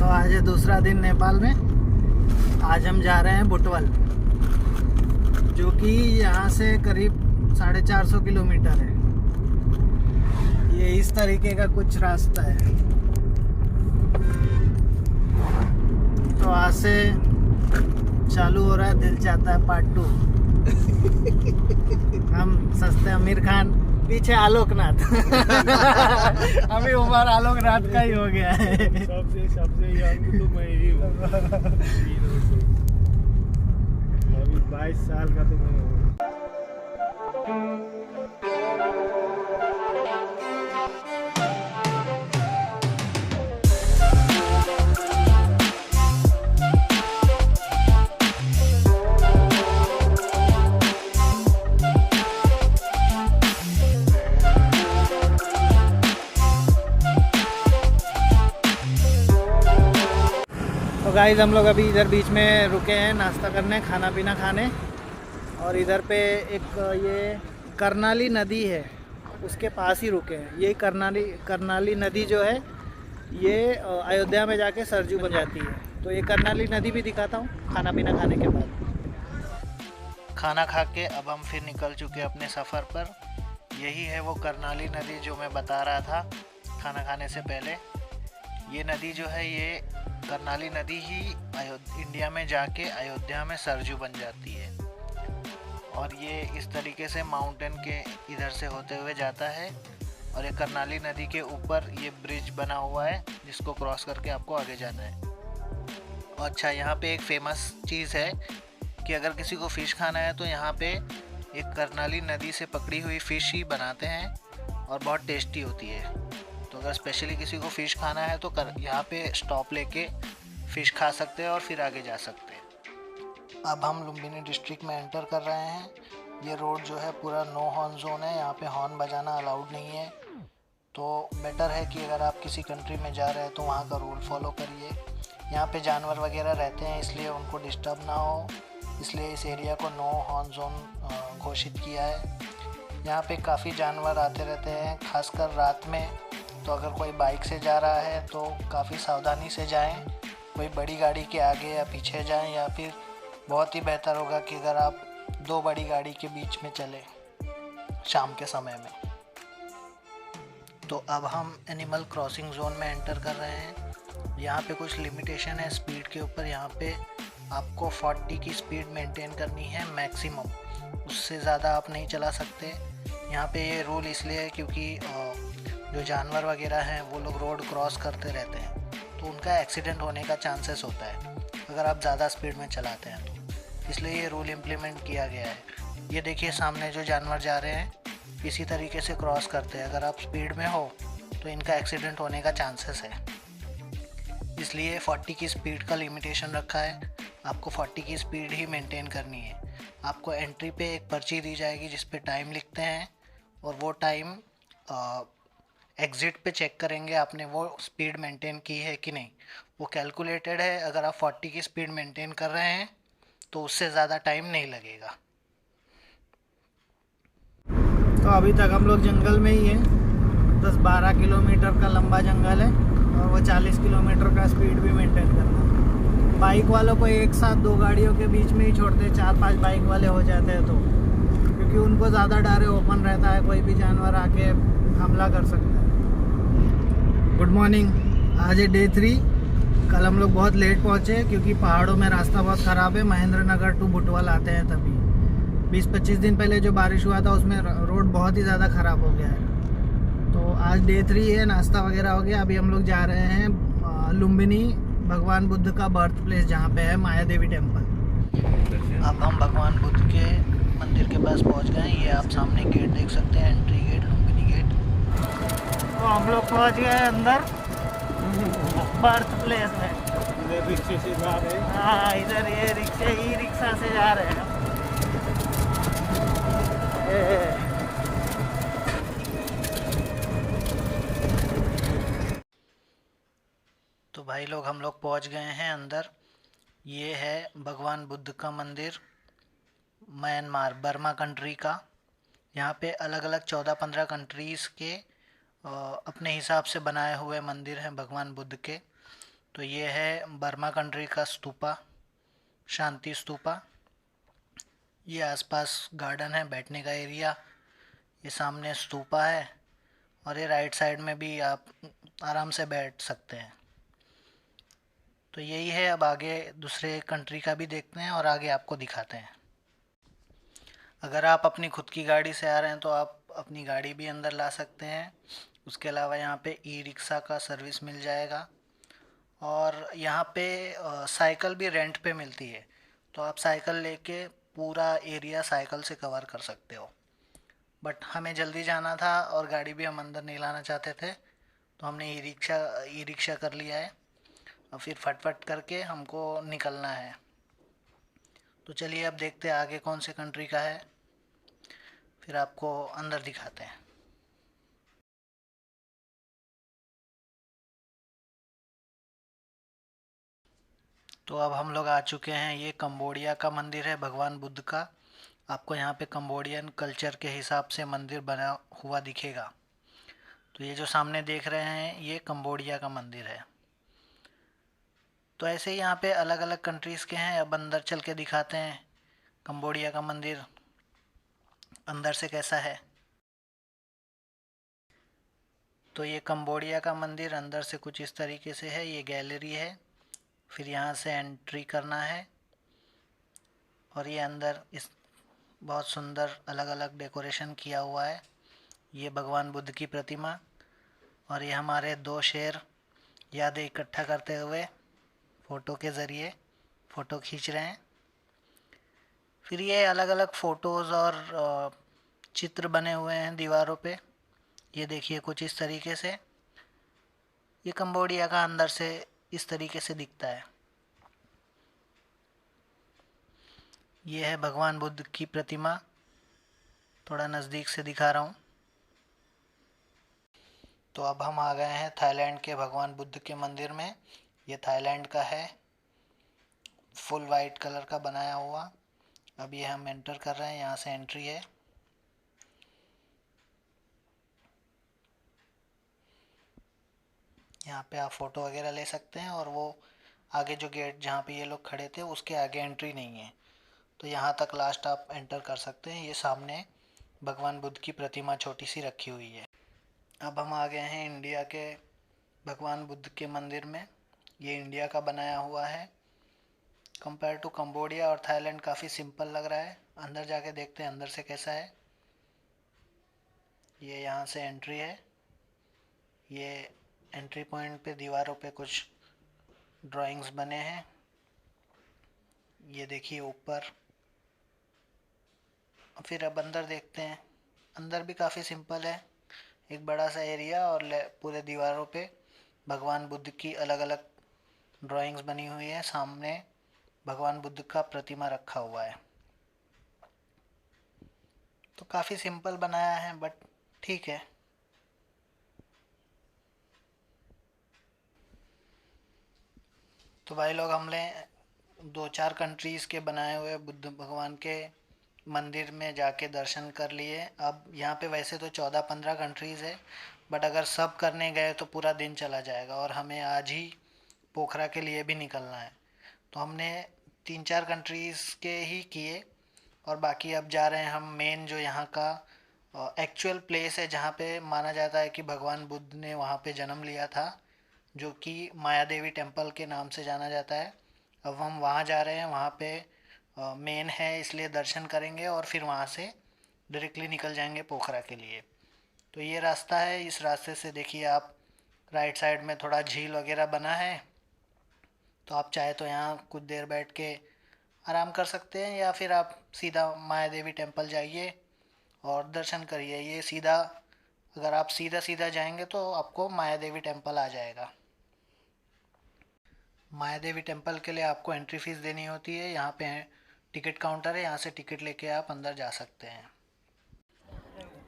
आज है दूसरा दिन नेपाल में। आज हम जा रहे हैं बुटवल, जो कि यहाँ से करीब 450 किलोमीटर है। ये इस तरीके का कुछ रास्ता है। तो आज से चालू हो रहा है दिल चाहता है पार्ट 2। हम सस्ते आमिर खान, पीछे आलोकनाथ। अभी उमर आलोकनाथ का ही हो गया है। सबसे यंग तो मैं ही हूँ। अभी 22 साल का तो मैं हूँ। तो गाइस हम लोग अभी इधर बीच में रुके हैं नाश्ता करने, खाना पीना खाने। और इधर पे एक ये करनाली नदी है, उसके पास ही रुके हैं। ये करनाली नदी जो है ये अयोध्या में जाके सरजू बन जाती है। तो ये करनाली नदी भी दिखाता हूँ खाना पीना खाने के बाद। खाना खा के अब हम फिर निकल चुके अपने सफ़र पर। यही है वो करनाली नदी जो मैं बता रहा था खाना खाने से पहले। ये नदी जो है, ये करनाली नदी ही इंडिया में जाके अयोध्या में सरजू बन जाती है। और ये इस तरीके से माउंटेन के इधर से होते हुए जाता है। और ये करनाली नदी के ऊपर ये ब्रिज बना हुआ है जिसको क्रॉस करके आपको आगे जाना है। और अच्छा, यहाँ पे एक फेमस चीज़ है कि अगर किसी को फ़िश खाना है तो यहाँ पे एक करनाली नदी से पकड़ी हुई फ़िश ही बनाते हैं और बहुत टेस्टी होती है। तो अगर स्पेशली किसी को फ़िश खाना है तो यहाँ पे स्टॉप लेके फ़िश खा सकते हैं और फिर आगे जा सकते हैं। अब हम लुम्बिनी डिस्ट्रिक्ट में एंटर कर रहे हैं। ये रोड जो है पूरा नो हॉर्न जोन है, यहाँ पे हॉर्न बजाना अलाउड नहीं है। तो बेटर है कि अगर आप किसी कंट्री में जा रहे हैं तो वहाँ का रूल फॉलो करिए। यहाँ पे जानवर वगैरह रहते हैं, इसलिए उनको डिस्टर्ब ना हो, इसलिए इस एरिया को नो हॉर्न जोन घोषित किया है। यहाँ पे काफ़ी जानवर आते रहते हैं, खासकर रात में। तो अगर कोई बाइक से जा रहा है तो काफ़ी सावधानी से जाएं, कोई बड़ी गाड़ी के आगे या पीछे जाएं, या फिर बहुत ही बेहतर होगा कि अगर आप 2 बड़ी गाड़ी के बीच में चलें शाम के समय में। तो अब हम एनिमल क्रॉसिंग जोन में एंटर कर रहे हैं। यहाँ पे कुछ लिमिटेशन है स्पीड के ऊपर। यहाँ पे आपको 40 की स्पीड मेंटेन करनी है मैक्सिमम, उससे ज़्यादा आप नहीं चला सकते। यहाँ पे ये रूल इसलिए है क्योंकि जो जानवर वगैरह हैं वो लोग रोड क्रॉस करते रहते हैं, तो उनका एक्सीडेंट होने का चांसेस होता है अगर आप ज़्यादा स्पीड में चलाते हैं तो। इसलिए ये रूल इम्प्लीमेंट किया गया है। ये देखिए सामने जो जानवर जा रहे हैं इसी तरीके से क्रॉस करते हैं। अगर आप स्पीड में हो तो इनका एक्सीडेंट होने का चांसेस है, इसलिए 40 की स्पीड का लिमिटेशन रखा है। आपको 40 की स्पीड ही मेंटेन करनी है। आपको एंट्री पे एक पर्ची दी जाएगी जिस पे टाइम लिखते हैं, और वो टाइम एग्ज़िट पे चेक करेंगे आपने वो स्पीड मेंटेन की है कि नहीं। वो कैलकुलेटेड है, अगर आप 40 की स्पीड मेंटेन कर रहे हैं तो उससे ज़्यादा टाइम नहीं लगेगा। तो अभी तक हम लोग जंगल में ही हैं। 10-12 किलोमीटर का लंबा जंगल है और वो 40 किलोमीटर का स्पीड भी मेंटेन करना है। बाइक वालों को एक साथ 2 गाड़ियों के बीच में ही छोड़ते, 4-5 बाइक वाले हो जाते हैं तो, क्योंकि उनको ज़्यादा डर है, ओपन रहता है, कोई भी जानवर आके हमला कर सकता है। Good morning. आज है डे 3। कल हम लोग बहुत लेट पहुँचे क्योंकि पहाड़ों में रास्ता बहुत ख़राब है। महेंद्र नगर टू बुटवल आते हैं तभी 20-25 दिन पहले जो बारिश हुआ था उसमें रोड बहुत ही ज़्यादा ख़राब हो गया है। तो आज डे 3 है, नाश्ता वगैरह हो गया। अभी हम लोग जा रहे हैं लुम्बिनी, भगवान बुद्ध का बर्थ प्लेस जहाँ पे है माया देवी टेम्पल। अब हम भगवान बुद्ध के मंदिर के पास पहुँच गए हैं। ये आप सामने गेट देख सकते हैं, एंट्री गेट, लुम्बिनी गेट। तो हम लोग पहुँच गए अंदर बर्थ प्लेस में। इधर रिक्शे से जा रहे हैं। हाँ, इधर ये रिक्शा से जा रहे हैं। तो भाई लोग हम लोग पहुंच गए हैं अंदर। ये है भगवान बुद्ध का मंदिर, म्यांमार, बर्मा कंट्री का। यहाँ पे अलग अलग 14-15 कंट्रीज़ के अपने हिसाब से बनाए हुए मंदिर हैं भगवान बुद्ध के। तो ये है बर्मा कंट्री का स्तूपा, शांति स्तूपा। ये आसपास गार्डन है, बैठने का एरिया। ये सामने स्तूपा है और ये राइट साइड में भी आप आराम से बैठ सकते हैं। तो यही है। अब आगे दूसरे कंट्री का भी देखते हैं और आगे आपको दिखाते हैं। अगर आप अपनी खुद की गाड़ी से आ रहे हैं तो आप अपनी गाड़ी भी अंदर ला सकते हैं। उसके अलावा यहाँ पे ई रिक्शा का सर्विस मिल जाएगा और यहाँ पे साइकिल भी रेंट पे मिलती है। तो आप साइकिल लेके पूरा एरिया साइकिल से कवर कर सकते हो। बट हमें जल्दी जाना था और गाड़ी भी हम अंदर नहीं लाना चाहते थे, तो हमने ई रिक्शा कर लिया है और फिर फटफट करके हमको निकलना है। तो चलिए अब देखते हैं आगे कौन से कंट्री का है, फिर आपको अंदर दिखाते हैं। तो अब हम लोग आ चुके हैं। ये कंबोडिया का मंदिर है, भगवान बुद्ध का। आपको यहाँ पे कंबोडियन कल्चर के हिसाब से मंदिर बना हुआ दिखेगा। तो ये जो सामने देख रहे हैं ये कंबोडिया का मंदिर है। तो ऐसे ही यहाँ पे अलग अलग कंट्रीज़ के हैं। अब अंदर चल के दिखाते हैं कंबोडिया का मंदिर अंदर से कैसा है। तो ये कंबोडिया का मंदिर अंदर से कुछ इस तरीके से है। ये गैलरी है, फिर यहाँ से एंट्री करना है और ये अंदर इस बहुत सुंदर अलग अलग डेकोरेशन किया हुआ है। ये भगवान बुद्ध की प्रतिमा और ये हमारे दो शेर यादें इकट्ठा करते हुए फ़ोटो के ज़रिए फ़ोटो खींच रहे हैं। फिर ये अलग अलग फ़ोटोज़ और चित्र बने हुए हैं दीवारों पे। ये देखिए कुछ इस तरीके से। ये कंबोडिया का अंदर से इस तरीके से दिखता है। ये है भगवान बुद्ध की प्रतिमा, थोड़ा नज़दीक से दिखा रहा हूँ। तो अब हम आ गए हैं थाईलैंड के भगवान बुद्ध के मंदिर में। ये थाईलैंड का है, फुल वाइट कलर का बनाया हुआ। अब ये हम एंटर कर रहे हैं, यहाँ से एंट्री है। यहाँ पे आप फ़ोटो वगैरह ले सकते हैं और वो आगे जो गेट जहाँ पे ये लोग खड़े थे उसके आगे एंट्री नहीं है, तो यहाँ तक लास्ट आप एंटर कर सकते हैं। ये सामने भगवान बुद्ध की प्रतिमा छोटी सी रखी हुई है। अब हम आ गए हैं इंडिया के भगवान बुद्ध के मंदिर में। ये इंडिया का बनाया हुआ है। कंपेयर टू कंबोडिया और थाईलैंड काफ़ी सिंपल लग रहा है। अंदर जाके देखते हैं अंदर से कैसा है। ये यहाँ से एंट्री है। ये एंट्री पॉइंट पे दीवारों पे कुछ ड्राइंग्स बने हैं। ये देखिए ऊपर। फिर अब अंदर देखते हैं। अंदर भी काफ़ी सिंपल है, एक बड़ा सा एरिया और पूरे दीवारों पे भगवान बुद्ध की अलग अलग ड्राइंग्स बनी हुई है। सामने भगवान बुद्ध का प्रतिमा रखा हुआ है। तो काफ़ी सिंपल बनाया है बट ठीक है। तो भाई लोग हमने 2-4 कंट्रीज़ के बनाए हुए बुद्ध भगवान के मंदिर में जाके दर्शन कर लिए। अब यहाँ पे वैसे तो 14-15 कंट्रीज़ है, बट अगर सब करने गए तो पूरा दिन चला जाएगा और हमें आज ही पोखरा के लिए भी निकलना है। तो हमने 3-4 कंट्रीज़ के ही किए और बाकी अब जा रहे हैं हम मेन जो यहाँ का एक्चुअल प्लेस है जहाँ पे माना जाता है कि भगवान बुद्ध ने वहाँ पे जन्म लिया था, जो कि माया देवी टेम्पल के नाम से जाना जाता है। अब हम वहाँ जा रहे हैं। वहाँ पे मेन है इसलिए दर्शन करेंगे और फिर वहाँ से डायरेक्टली निकल जाएंगे पोखरा के लिए। तो ये रास्ता है। इस रास्ते से देखिए आप राइट साइड में थोड़ा झील वगैरह बना है, तो आप चाहे तो यहाँ कुछ देर बैठ के आराम कर सकते हैं या फिर आप सीधा माया देवी टेम्पल जाइए और दर्शन करिए। ये सीधा, अगर आप सीधा सीधा जाएंगे तो आपको माया देवी टेम्पल आ जाएगा। माया देवी टेम्पल के लिए आपको एंट्री फ़ीस देनी होती है। यहाँ पे टिकट काउंटर है, यहाँ से टिकट लेके आप अंदर जा सकते हैं।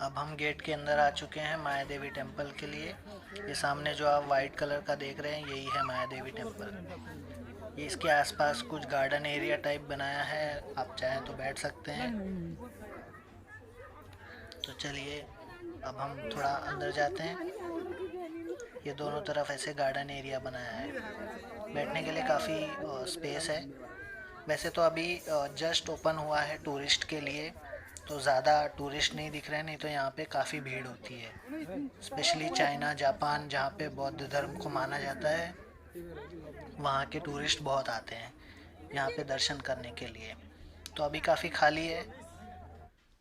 अब हम गेट के अंदर आ चुके हैं माया देवी टेम्पल के लिए। ये सामने जो आप वाइट कलर का देख रहे हैं यही है माया देवी टेम्पल। ये इसके आसपास कुछ गार्डन एरिया टाइप बनाया है, आप चाहें तो बैठ सकते हैं। तो चलिए अब हम थोड़ा अंदर जाते हैं। ये दोनों तरफ ऐसे गार्डन एरिया बनाया है, बैठने के लिए काफ़ी स्पेस है। वैसे तो अभी जस्ट ओपन हुआ है टूरिस्ट के लिए, तो ज़्यादा टूरिस्ट नहीं दिख रहे हैं, नहीं तो यहाँ पे काफ़ी भीड़ होती है। स्पेशली चाइना, जापान, जहाँ पे बौद्ध धर्म को माना जाता है, वहाँ के टूरिस्ट बहुत आते हैं यहाँ पे दर्शन करने के लिए। तो अभी काफ़ी खाली है।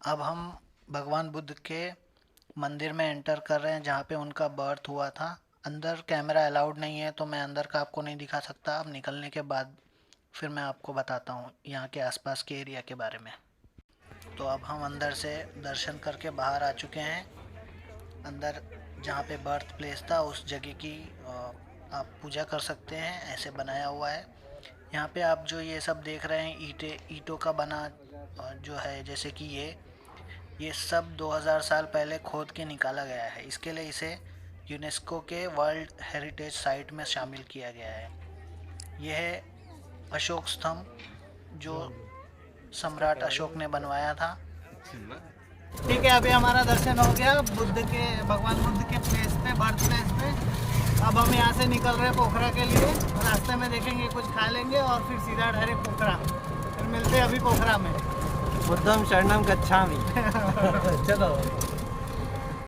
अब हम भगवान बुद्ध के मंदिर में एंटर कर रहे हैं जहाँ पे उनका बर्थ हुआ था। अंदर कैमरा अलाउड नहीं है, तो मैं अंदर का आपको नहीं दिखा सकता। अब निकलने के बाद फिर मैं आपको बताता हूँ यहाँ के आसपास के एरिया के बारे में। तो अब हम अंदर से दर्शन करके बाहर आ चुके हैं। अंदर जहाँ पे बर्थ प्लेस था उस जगह की आप पूजा कर सकते हैं, ऐसे बनाया हुआ है। यहाँ पे आप जो ये सब देख रहे हैं ईंटों का बना जो है, जैसे कि ये सब 2000 साल पहले खोद के निकाला गया है। इसके लिए इसे यूनेस्को के वर्ल्ड हेरिटेज साइट में शामिल किया गया है। यह है अशोक स्तंभ जो सम्राट अशोक ने बनवाया था। ठीक है, अभी हमारा दर्शन हो गया भगवान बुद्ध के प्लेस पे, बर्थ प्लेस पे। अब हम यहाँ से निकल रहे हैं पोखरा के लिए। रास्ते में देखेंगे, कुछ खा लेंगे और फिर सीधा डायरेक्ट पोखरा। फिर मिलते हैं अभी पोखरा में। बुद्धं शरणं गच्छामि। चलो।